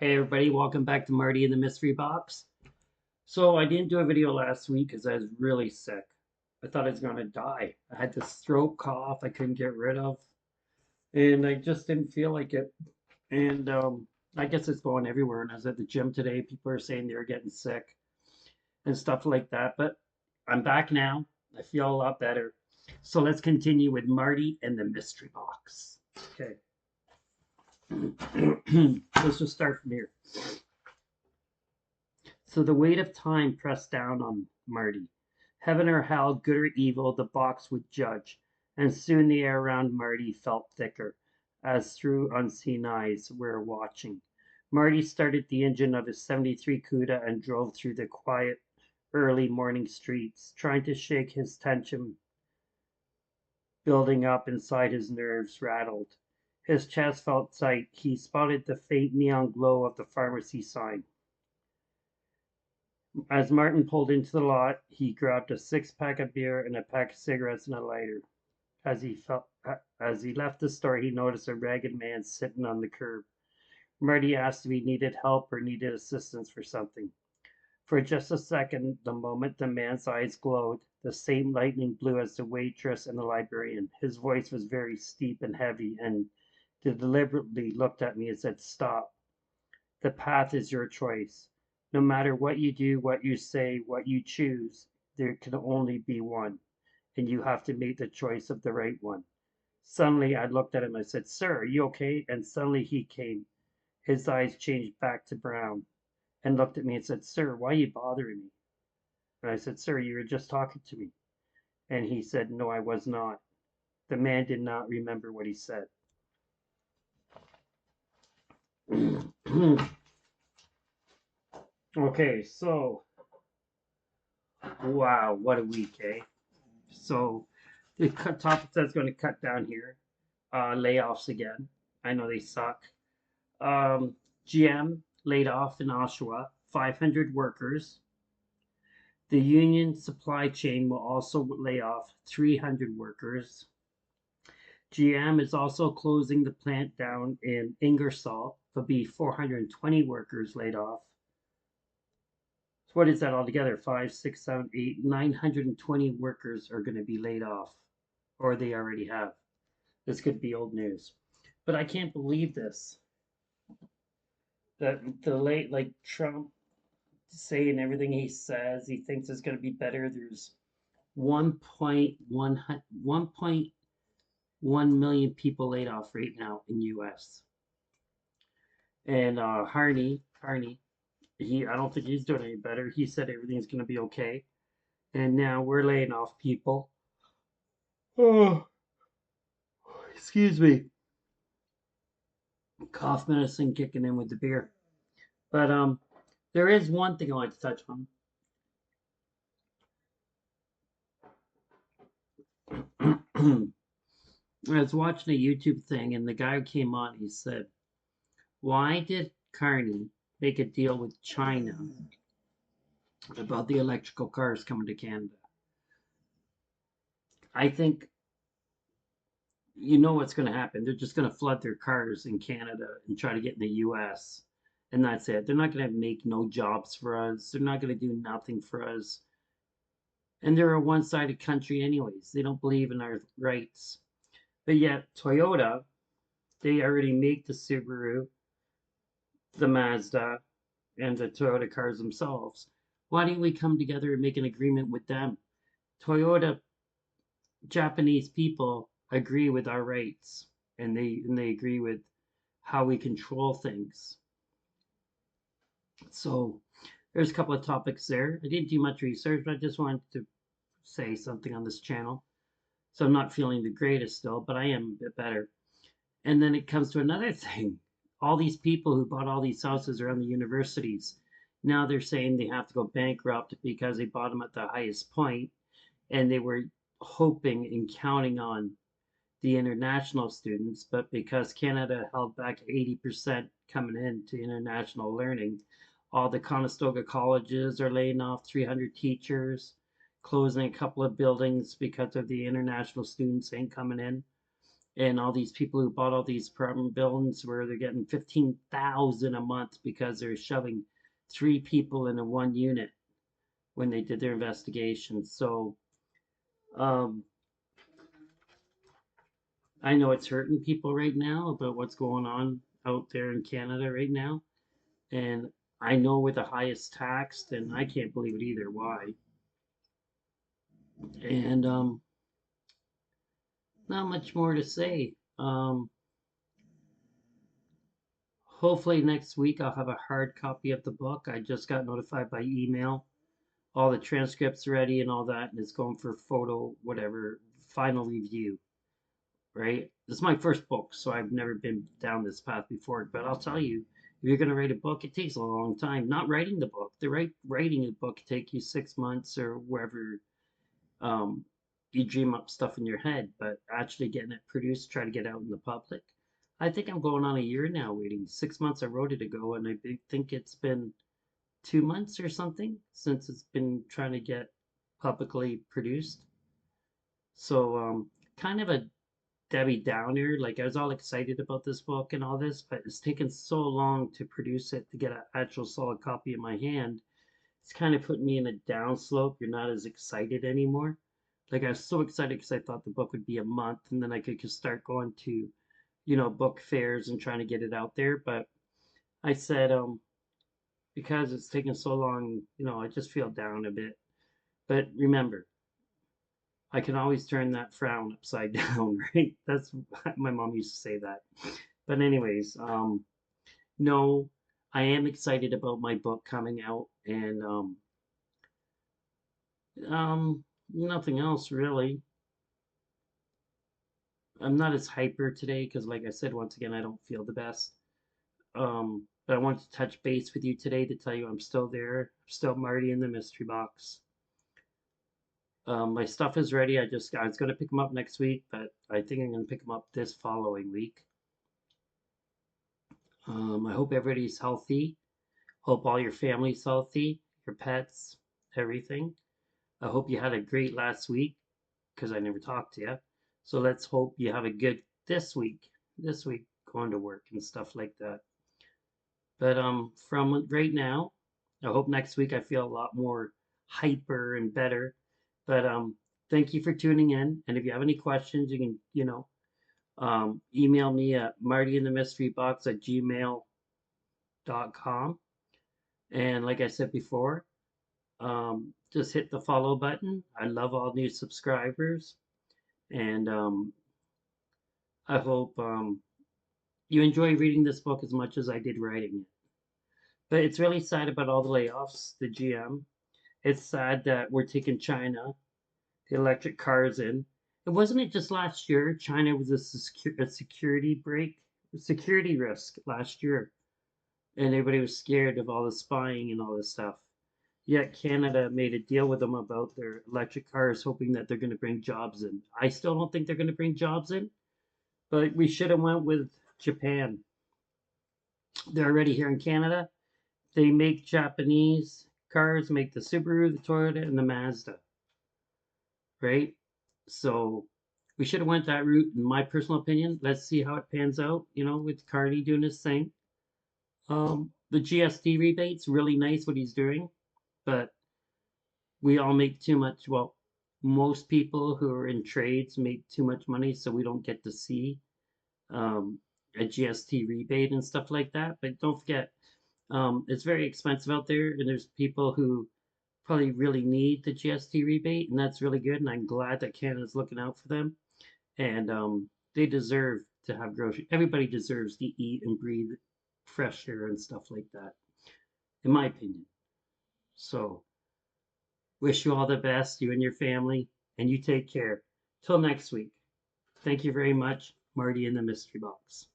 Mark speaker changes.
Speaker 1: Hey everybody, welcome back to Marty in the Mystery Box. So I didn't do a video last week because I was really sick. I thought I was going to die. I had this throat cough I couldn't get rid of, and I just didn't feel like it. And I guess it's going everywhere. And I was at the gym today. People are saying they're getting sick and stuff like that. But I'm back now. I feel a lot better. So let's continue with Marty and the Mystery Box. Okay. Let's just start from here. So the weight of time pressed down on Marty. Heaven or hell, good or evil, the box would judge, and soon the air around Marty felt thicker, as through unseen eyes were watching. Marty started the engine of his 73 Cuda and drove through the quiet, early morning streets, trying to shake his tension building up inside his nerves rattled. His chest felt tight. He spotted the faint neon glow of the pharmacy sign. As Martin pulled into the lot, he grabbed a six-pack of beer and a pack of cigarettes and a lighter. As he left the store, he noticed a ragged man sitting on the curb. Marty asked if he needed help or needed assistance for something. For just a second, the moment the man's eyes glowed, the same lightning blue as the waitress and the librarian. His voice was very steep and heavy, and deliberately looked at me and said, "Stop. The path is your choice. No matter what you do, what you say, what you choose, there can only be one, and you have to make the choice of the right one." Suddenly, I looked at him. I said, "Sir, are you okay?" And suddenly he came. His eyes changed back to brown and looked at me and said, "Sir, why are you bothering me?" And I said, "Sir, you were just talking to me." And he said, "No, I was not." The man did not remember what he said. Okay, so wow, what a week, eh? So the topic that's going to cut down here, layoffs again. I know they suck. GM laid off in Oshawa 500 workers. The union supply chain will also lay off 300 workers. GM is also closing the plant down in Ingersoll. There'll be 420 workers laid off. So what is that altogether? 5, 6, 7, 8, 920 workers are going to be laid off, or they already have. This could be old news. But I can't believe this. That the late, like Trump saying everything he says, he thinks it's going to be better. There's 1.1 million people laid off right now in US. And Harney, I don't think he's doing any better. He said everything's going to be okay. And now we're laying off people. Oh, excuse me. Cough medicine kicking in with the beer. But there is one thing I like to touch on. I was watching a YouTube thing, and the guy who came on, he said, "Why did Carney make a deal with China about the electrical cars coming to Canada?" I think you know what's going to happen. They're just going to flood their cars in Canada and try to get in the US. And that's it. They're not going to make no jobs for us. They're not going to do nothing for us. And they're a one sided country, anyways. They don't believe in our rights. But yet, Toyota, they already make the Subaru, the Mazda, and the Toyota cars themselves. Why don't we come together and make an agreement with them? Toyota, Japanese people agree with our rights, and they agree with how we control things. So there's a couple of topics there. I didn't do much research, but I just wanted to say something on this channel. So I'm not feeling the greatest still, but I am a bit better. And then it comes to another thing. All these people who bought all these houses around the universities, now they're saying they have to go bankrupt because they bought them at the highest point, and they were hoping and counting on the international students, but because Canada held back 80% coming into international learning, all the Conestoga colleges are laying off 300 teachers, closing a couple of buildings because of the international students ain't coming in. and all these people who bought all these apartment buildings where they're getting 15,000 a month because they're shoving 3 people in a one unit when they did their investigation. So um, I know it's hurting people right now about what's going on out there in Canada right now, and I know we're the highest taxed, and I can't believe it either. Why? And not much more to say. Hopefully next week I'll have a hard copy of the book. I just got notified by email. All the transcripts ready and all that, and it's going for photo, whatever, final review, right? This is my first book, so I've never been down this path before. But I'll tell you, if you're going to write a book, it takes a long time. Not writing the book. Writing a book take you 6 months or wherever um, you dream up stuff in your head, but actually getting it produced, try to get out in the public. I think I'm going on a year now waiting. 6 months I wrote it ago, and I think it's been 2 months or something since it's been trying to get publicly produced. So kind of a Debbie Downer. Like I was all excited about this book and all this, but it's taken so long to produce it to get an actual solid copy in my hand. It's kind of putting me in a down slope. You're not as excited anymore. Like I was so excited because I thought the book would be a month, and then I could just start going to, book fairs and trying to get it out there. But I said, because it's taken so long, I just feel down a bit. But remember, I can always turn that frown upside down, right? That's my mom used to say that. But anyways, no, I am excited about my book coming out, and nothing else really. I'm not as hyper today because, like I said, once again, I don't feel the best. But I wanted to touch base with you today to tell you I'm still there. I'm still Marty in the mystery box. My stuff is ready. I was gonna pick them up next week, but I think I'm gonna pick them up this following week. I hope everybody's healthy. Hope all your family's healthy, your pets, everything. I hope you had a great last week because I never talked to you. So let's hope you have a good this week. This week going to work and stuff like that. But from right now, I hope next week I feel a lot more hyper and better. But thank you for tuning in. And if you have any questions, you can, email me at martyinthemysterybox@gmail.com. And like I said before, just hit the follow button. I love all new subscribers. And I hope you enjoy reading this book as much as I did writing it. But it's really sad about all the layoffs, the GM. It's sad that we're taking China, the electric cars in. And wasn't it just last year? China was a security risk last year. And everybody was scared of all the spying and all this stuff. Yet Canada made a deal with them about their electric cars, hoping that they're going to bring jobs in. I still don't think they're going to bring jobs in, but we should have went with Japan. They're already here in Canada. They make Japanese cars, make the Subaru, the Toyota, and the Mazda, right? So we should have went that route, in my personal opinion. Let's see how it pans out, with Carney doing his thing. The GST rebate's really nice what he's doing, but we all make too much. Well, most people who are in trades make too much money, so we don't get to see um, a GST rebate and stuff like that. But don't forget, it's very expensive out there, and there's people who probably really need the GST rebate, and that's really good. And I'm glad that Canada's looking out for them, and they deserve to have grocery. Everybody deserves to eat and breathe fresh air and stuff like that, in my opinion. So, wish you all the best, you and your family, and you take care. Till next week. Thank you very much, Marty in the Mystery Box.